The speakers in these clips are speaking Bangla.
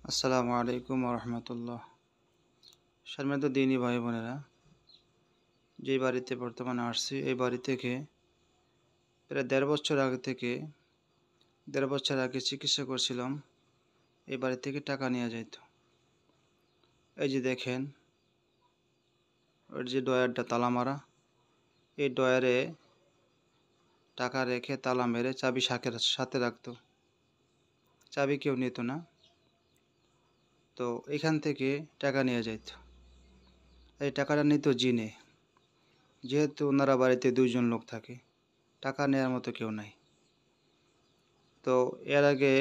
আসসালামু আলাইকুম রহমতুল্লাহ। সম্মানিত দিনী ভাই বোনেরা, যেই বাড়িতে বর্তমানে আসছি এই বাড়ি থেকে প্রায় দেড় বছর আগে চিকিৎসা করছিলাম। এই বাড়ি থেকে টাকা নিয়ে যাইত। এই যে দেখেন, ওর যে ডয়ারটা তালা মারা, এই ডয়ারে টাকা রেখে তালা মেরে চাবি সাথে রাখতো। চাবি কেউ নিত না, তো এখান থেকে টাকা নিয়ে যাইত। এই টাকাটা নিত জিনে, যেহেতু ওনারা বাড়িতে দুইজন লোক থাকে, টাকা নেওয়ার মতো কেউ নাই। তো এর আগে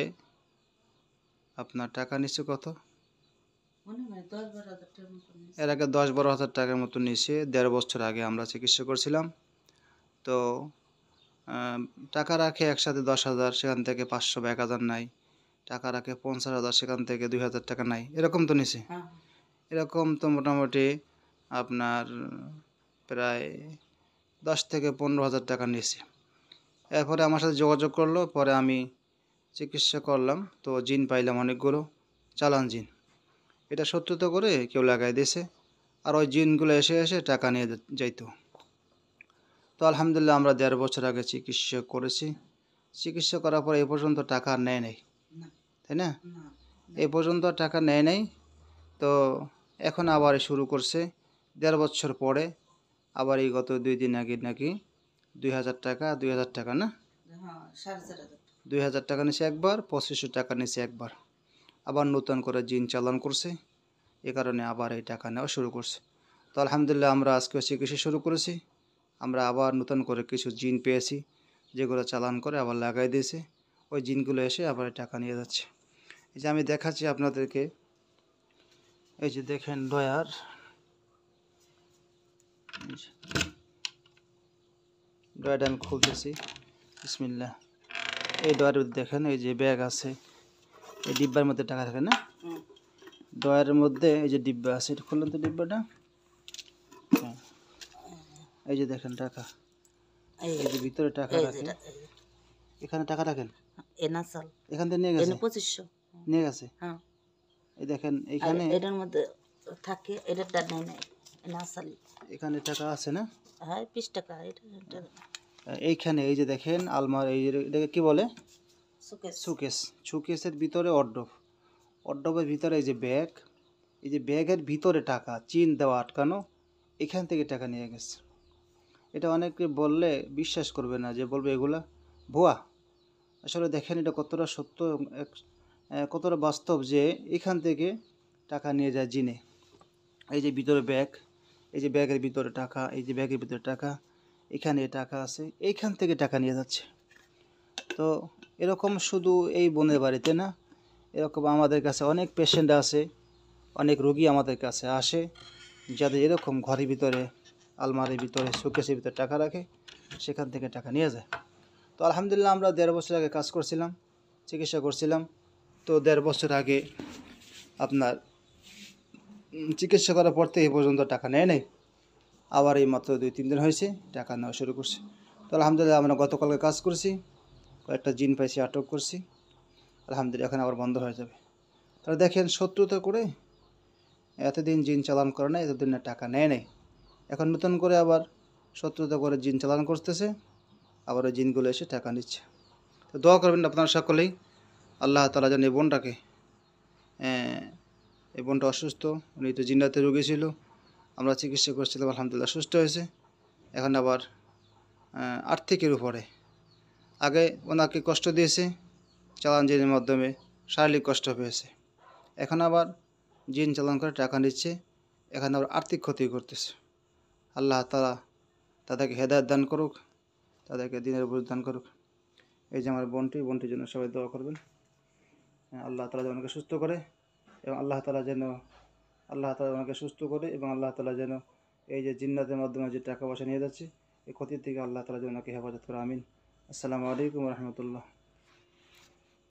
আপনার টাকা নিচ্ছে কত? এর আগে 10-12 হাজার টাকার মতো নিচ্ছে। 1.5 বছর আগে আমরা চিকিৎসা করছিলাম। তো টাকা রাখে একসাথে 10,000, সেখান থেকে 500 বা 1,000 নাই। টাকা রাখে 50,000, সেখান থেকে 2,000 টাকা নাই। এরকম তো নিছে। এরকম তো মোটামুটি আপনার প্রায় 10 থেকে 15 হাজার টাকা নিয়েছে। এরপরে আমার সাথে যোগাযোগ করলো, পরে আমি চিকিৎসা করলাম। তো জিন পাইলাম অনেকগুলো, চালান জিন। এটা সত্যতা করে কেউ লাগাই দিয়েছে, আর ওই জিনগুলো এসে এসে টাকা নিয়ে যাইতো। তো আলহামদুলিল্লাহ আমরা 1.5 বছর আগে চিকিৎসা করেছি। চিকিৎসা করার পরে এ পর্যন্ত টাকা নেয় নাই, তাই না? এ পর্যন্ত টাকা নেয় নাই। তো এখন আবার শুরু করছে 1.5 বছর পরে। আবার এই গত 2 দিন আগে নাকি 2,000 টাকা, 2,000 টাকা না, 2,000 টাকা নিছে একবার, 2500 টাকা নিছে একবার। আবার নতুন করে জিন চালান করছে, এ কারণে আবার এই টাকা নেওয়া শুরু করছে। তো আলহামদুলিল্লাহ আমরা আজকে চিকিৎসা শুরু করেছি। আমরা আবার নতুন করে কিছু জিন পেয়েছি, যেগুলো চালান করে আবার লাগাই দিয়েছে। ওই জিনগুলো এসে আবার টাকা নিয়ে যাচ্ছে। এই যে আমি দেখাচ্ছি আপনাদেরকে, এই যে দেখেন ডয়ার, ডয়ারটা আমি খুলতেছি। বিসমিল্লাহ। এই ডয়ারের দেখেন, এই যে ব্যাগ আছে, এই ডিব্বার মধ্যে টাকা থাকে না, ডয়ারের মধ্যে এই যে ডিব্বা আছে, এটা খুললেন তো ডিব্বাটা। হ্যাঁ, এই যে দেখেন টাকা, এই যে ভিতরে টাকা রাখে। এখানে টাকা রাখেন, এখান থেকে নিয়ে গেছে 2500 নিয়ে গেছে। এই দেখেন এইখানে এটার মধ্যে থাকে, এটা নাই নাই নাসালি, এখানে টাকা আছে না? হ্যাঁ 20 টাকা। এইখানে এই যে দেখেন আলমার, এই যে এটাকে কি বলে, সুকেস। সুকেস। সুকেসের ভিতরে অর্ডবের ভিতরে এই যে ব্যাগ, এই যে ব্যাগের ভিতরে টাকা চিন দেওয়া আটকানো, এখান থেকে টাকা নিয়ে গেছে। এটা অনেকে বললে বিশ্বাস করবে না, যে বলবে এগুলা ভুয়া। আসলে দেখেন এটা কতটা সত্য, কতটা বাস্তব, যে এখান থেকে টাকা নিয়ে যায় জিনে। এই যে ভিতরে ব্যাগ, এই যে ব্যাগের ভিতরে টাকা, এই যে ব্যাগের ভিতরে টাকা, এখানে টাকা আছে, এইখান থেকে টাকা নিয়ে যাচ্ছে। তো এরকম শুধু এই বোনের বাড়িতে না, এরকম আমাদের কাছে অনেক পেশেন্ট আছে, অনেক রোগী আমাদের কাছে আসে, যাদের এরকম ঘরের ভিতরে, আলমারির ভিতরে, শোকেসের ভিতরে টাকা রাখে, সেখান থেকে টাকা নিয়ে যায়। তো আলহামদুলিল্লাহ আমরা 1.5 বছর আগে কাজ করছিলাম, চিকিৎসা করছিলাম। তো 1.5 বছর আগে আপনার চিকিৎসা করার পর থেকে এই পর্যন্ত টাকা নেয় নাই। আবার এই মাত্র 2-3 দিন হয়েছে টাকা নেওয়া শুরু করছে। তো আলহামদুলিল্লাহ আমরা গতকালকে কাজ করছি, কয়েকটা জিন পাইছি, আটক করছি। আলহামদুলিল্লাহ এখন আবার বন্ধ হয়ে যাবে। তাহলে দেখেন, শত্রুতা করে এতদিন জিন চালান করে না, এতদিন টাকা নেয় নাই, এখন নতুন করে আবার শত্রুতা করে জিন চালান করতেছে, আবার ওই জিনগুলো এসে টাকা নিচ্ছে। তো দোয়া করবেন আপনারা সকলেই, আল্লাহ তাআলা যেন এই বোনটাকে, এই বোনটা অসুস্থ, উনি তো জিন্নাতে রোগী ছিল, আমরা চিকিৎসা করছিলাম, আলহামদুলিল্লাহ সুস্থ হয়েছে। এখন আবার আর্থিকের উপরে, আগে ওনাকে কষ্ট দিয়েছে চালান জিনের মাধ্যমে, শারীরিক কষ্ট পেয়েছে, এখন আবার জিন চালান করে টাকা নিচ্ছে, এখন আবার আর্থিক ক্ষতি করতেছে। আল্লাহ তাআলা তাদেরকে হেদায়েত দান করুক, তাদেরকে দিনের বুঝ দান করুক। এই যে আমার বোনটির জন্য সবাই দোয়া করবেন। আল্লাহ তাআলা যেন ওনাকে সুস্থ করে, এবং আল্লাহ তাআলা ওনাকে সুস্থ করে, এবং আল্লাহ তাআলা যেন এই যে জিন্নাতের মাধ্যমে যে টাকা পয়সা নিয়ে যাচ্ছে, এই ক্ষতি থেকে আল্লাহ তাআলা যেন ওনাকে হেফাজত করে। আমিন। আসসালামু আলাইকুম রহমতুল্লাহ।